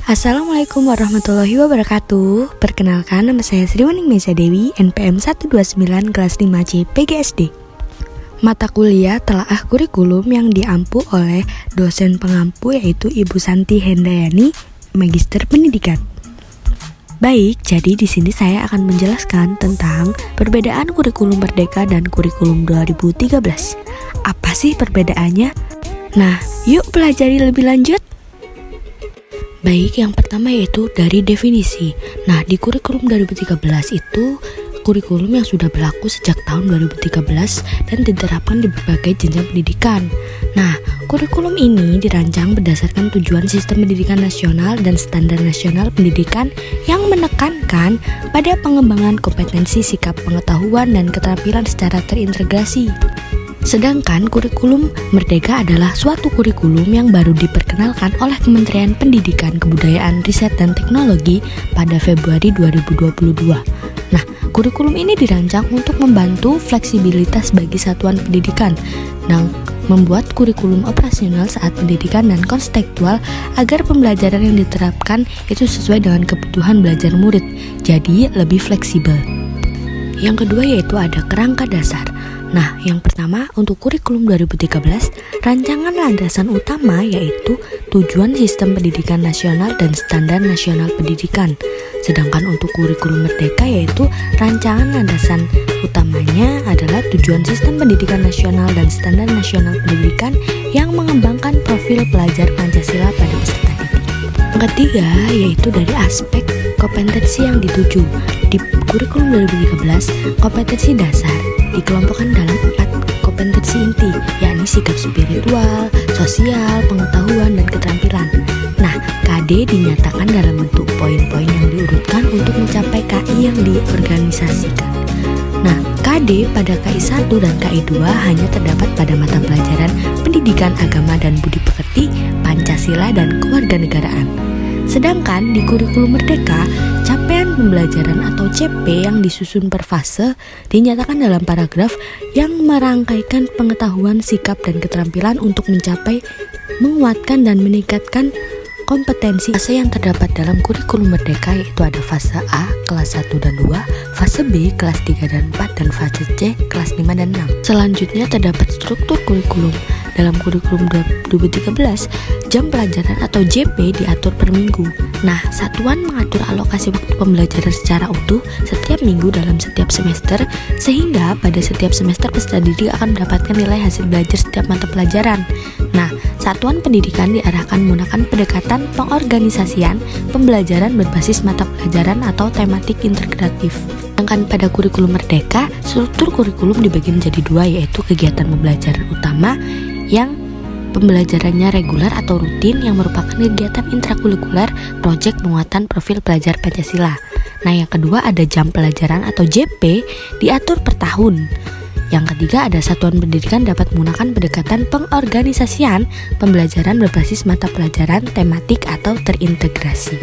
Assalamualaikum warahmatullahi wabarakatuh. Perkenalkan, nama saya Sriwaning Meza Dewi, NPM 129 kelas 5C PGSD. Mata kuliah telaah kurikulum yang diampu oleh dosen pengampu yaitu Ibu Santi Hendayani, Magister Pendidikan. Baik, jadi di sini saya akan menjelaskan tentang perbedaan kurikulum Merdeka dan kurikulum 2013. Apa sih perbedaannya? Nah, yuk pelajari lebih lanjut. Baik, yang pertama yaitu dari definisi. Nah, di kurikulum 2013 itu kurikulum yang sudah berlaku sejak tahun 2013 dan diterapkan di berbagai jenjang pendidikan. Nah, kurikulum ini dirancang berdasarkan tujuan sistem pendidikan nasional dan standar nasional pendidikan yang menekankan pada pengembangan kompetensi, sikap pengetahuan, dan keterampilan secara terintegrasi. Sedangkan kurikulum Merdeka adalah suatu kurikulum yang baru diperkenalkan oleh Kementerian Pendidikan, Kebudayaan, Riset, dan Teknologi pada Februari 2022. Nah, kurikulum ini dirancang untuk membantu fleksibilitas bagi satuan pendidikan dan membuat kurikulum operasional saat pendidikan dan konstekstual agar pembelajaran yang diterapkan itu sesuai dengan kebutuhan belajar murid, jadi lebih fleksibel. Yang kedua yaitu ada kerangka dasar. Nah, yang pertama untuk kurikulum 2013, rancangan landasan utama yaitu tujuan sistem pendidikan nasional dan standar nasional pendidikan. Sedangkan untuk kurikulum Merdeka yaitu rancangan landasan utamanya adalah tujuan sistem pendidikan nasional dan standar nasional pendidikan yang mengembangkan profil pelajar Pancasila pada peserta didik. Yang ketiga yaitu dari aspek kompetensi yang dituju. Di kurikulum 2013, kompetensi dasar dikelompokkan dalam 4 kompetensi inti, yakni sikap spiritual, sosial, pengetahuan, dan keterampilan. Nah, KD dinyatakan dalam bentuk poin-poin yang diurutkan untuk mencapai KI yang diorganisasikan. Nah, KD pada KI 1 dan KI 2 hanya terdapat pada mata pelajaran pendidikan agama dan budi pekerti, Pancasila, dan kewarganegaraan. Sedangkan di kurikulum Merdeka, capaian pembelajaran atau CP yang disusun per fase dinyatakan dalam paragraf yang merangkaikan pengetahuan, sikap, dan keterampilan untuk mencapai, menguatkan, dan meningkatkan kompetensi. Fase yang terdapat dalam kurikulum Merdeka yaitu ada fase A, kelas 1 dan 2, fase B, kelas 3 dan 4, dan fase C, kelas 5 dan 6. Selanjutnya terdapat struktur kurikulum. Dalam kurikulum 2013, jam pelajaran atau JP diatur per minggu. Nah, satuan mengatur alokasi waktu pembelajaran secara utuh setiap minggu dalam setiap semester, sehingga pada setiap semester peserta didik akan mendapatkan nilai hasil belajar setiap mata pelajaran. Nah, satuan pendidikan diarahkan menggunakan pendekatan pengorganisasian pembelajaran berbasis mata pelajaran atau tematik integratif. Sedangkan pada kurikulum Merdeka, struktur kurikulum dibagi menjadi 2 yaitu kegiatan pembelajaran utama yang pembelajarannya reguler atau rutin yang merupakan kegiatan intrakurikuler proyek penguatan profil pelajar Pancasila. Nah, yang kedua ada jam pelajaran atau JP diatur per tahun. Yang ketiga ada satuan pendidikan dapat menggunakan pendekatan pengorganisasian pembelajaran berbasis mata pelajaran tematik atau terintegrasi.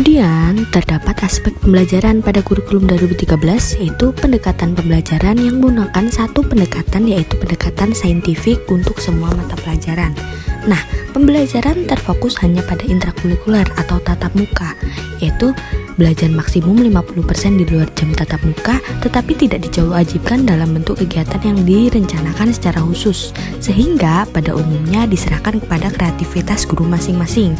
Kemudian terdapat aspek pembelajaran pada kurikulum 2013 yaitu pendekatan pembelajaran yang menggunakan satu pendekatan yaitu pendekatan saintifik untuk semua mata pelajaran. Nah, pembelajaran terfokus hanya pada intrakurikuler atau tatap muka, yaitu belajar maksimum 50% di luar jam tatap muka, tetapi tidak diwajibkan dalam bentuk kegiatan yang direncanakan secara khusus, sehingga pada umumnya diserahkan kepada kreativitas guru masing-masing.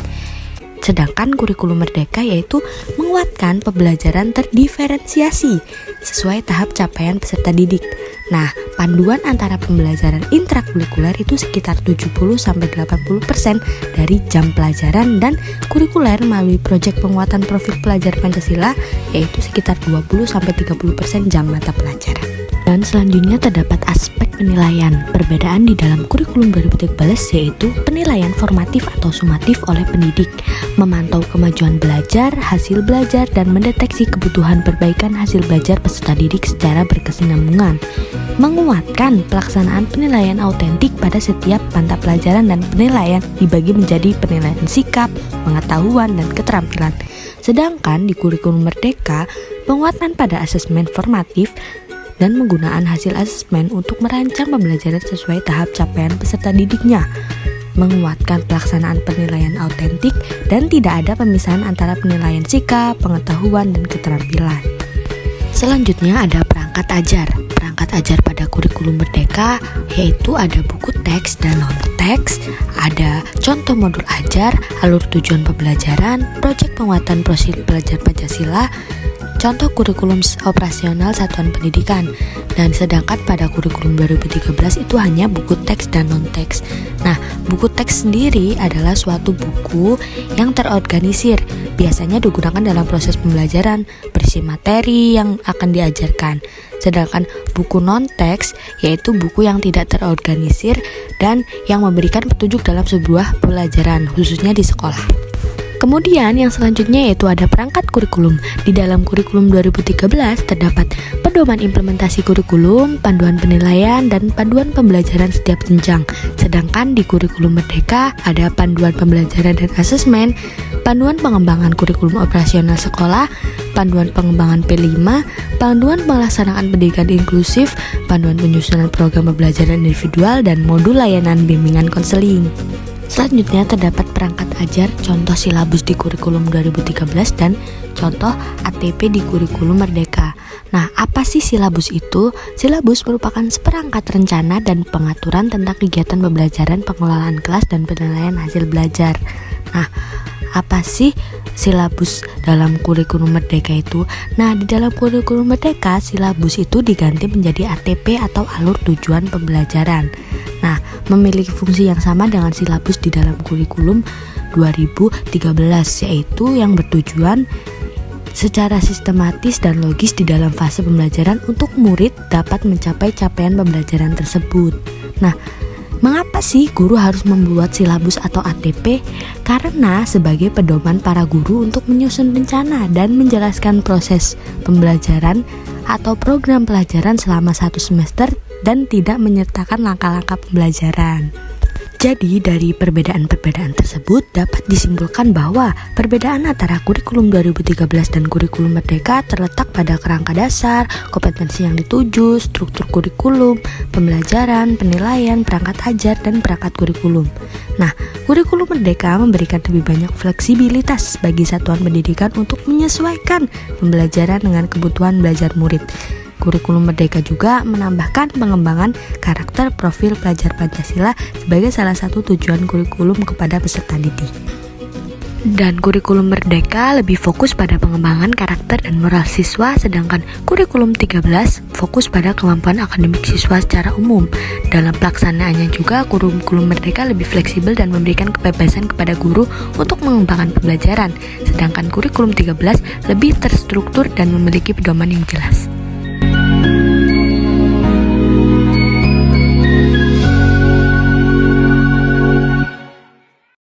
Sedangkan kurikulum Merdeka yaitu menguatkan pembelajaran terdiferensiasi sesuai tahap capaian peserta didik. Nah, panduan antara pembelajaran intrakurikuler itu sekitar 70-80% dari jam pelajaran dan kurikuler melalui proyek penguatan profil pelajar Pancasila yaitu sekitar 20-30% jam mata pelajaran. Dan selanjutnya terdapat aspek penilaian. Perbedaan di dalam kurikulum 2013 yaitu penilaian formatif atau sumatif oleh pendidik, memantau kemajuan belajar, hasil belajar, dan mendeteksi kebutuhan perbaikan hasil belajar peserta didik secara berkesinambungan, menguatkan pelaksanaan penilaian autentik pada setiap mata pelajaran dan penilaian dibagi menjadi penilaian sikap, pengetahuan, dan keterampilan. Sedangkan di kurikulum Merdeka, penguatan pada asesmen formatif dan penggunaan hasil asesmen untuk merancang pembelajaran sesuai tahap capaian peserta didiknya. menguatkan pelaksanaan penilaian autentik, dan tidak ada pemisahan antara penilaian sikap, pengetahuan, dan keterampilan. Selanjutnya ada perangkat ajar. Perangkat ajar pada kurikulum Merdeka yaitu ada buku teks dan non-teks, ada contoh modul ajar, alur tujuan pembelajaran, proyek penguatan profil pelajar Pancasila, contoh kurikulum operasional satuan pendidikan. Dan sedangkan pada kurikulum 2013 itu hanya buku teks dan non-teks. Nah, buku teks sendiri adalah suatu buku yang terorganisir, biasanya digunakan dalam proses pembelajaran, berisi materi yang akan diajarkan. Sedangkan buku non-teks yaitu buku yang tidak terorganisir dan yang memberikan petunjuk dalam sebuah pelajaran, khususnya di sekolah. Kemudian yang selanjutnya yaitu ada perangkat kurikulum. Di dalam kurikulum 2013 terdapat pedoman implementasi kurikulum, panduan penilaian, dan panduan pembelajaran setiap jenjang. Sedangkan di kurikulum Merdeka ada panduan pembelajaran dan asesmen, panduan pengembangan kurikulum operasional sekolah, panduan pengembangan P5, panduan pelaksanaan pendidikan inklusif, panduan penyusunan program pembelajaran individual, dan modul layanan bimbingan konseling. Selanjutnya terdapat perangkat ajar contoh silabus di kurikulum 2013 dan contoh ATP di kurikulum Merdeka. Nah, apa sih silabus itu? Silabus merupakan seperangkat rencana dan pengaturan tentang kegiatan pembelajaran, pengelolaan kelas, dan penilaian hasil belajar. Nah, apa sih silabus dalam kurikulum Merdeka itu? Nah, di dalam kurikulum Merdeka, silabus itu diganti menjadi ATP atau alur tujuan pembelajaran. Nah, memiliki fungsi yang sama dengan silabus di dalam kurikulum 2013, yaitu yang bertujuan secara sistematis dan logis di dalam fase pembelajaran untuk murid dapat mencapai capaian pembelajaran tersebut. Nah, mengapa sih guru harus membuat silabus atau ATP? Karena sebagai pedoman para guru untuk menyusun rencana dan menjelaskan proses pembelajaran atau program pelajaran selama 1 semester dan tidak menyertakan langkah-langkah pembelajaran. Jadi dari perbedaan-perbedaan tersebut dapat disimpulkan bahwa perbedaan antara kurikulum 2013 dan kurikulum Merdeka terletak pada kerangka dasar, kompetensi yang dituju, struktur kurikulum, pembelajaran, penilaian, perangkat ajar, dan perangkat kurikulum. Nah, kurikulum Merdeka memberikan lebih banyak fleksibilitas bagi satuan pendidikan untuk menyesuaikan pembelajaran dengan kebutuhan belajar murid. Kurikulum Merdeka juga menambahkan pengembangan karakter profil pelajar Pancasila sebagai salah satu tujuan kurikulum kepada peserta didik. Dan kurikulum Merdeka lebih fokus pada pengembangan karakter dan moral siswa, sedangkan kurikulum 13 fokus pada kemampuan akademik siswa secara umum. Dalam pelaksanaannya juga, kurikulum Merdeka lebih fleksibel dan memberikan kebebasan kepada guru untuk mengembangkan pembelajaran, sedangkan kurikulum 13 lebih terstruktur dan memiliki pedoman yang jelas.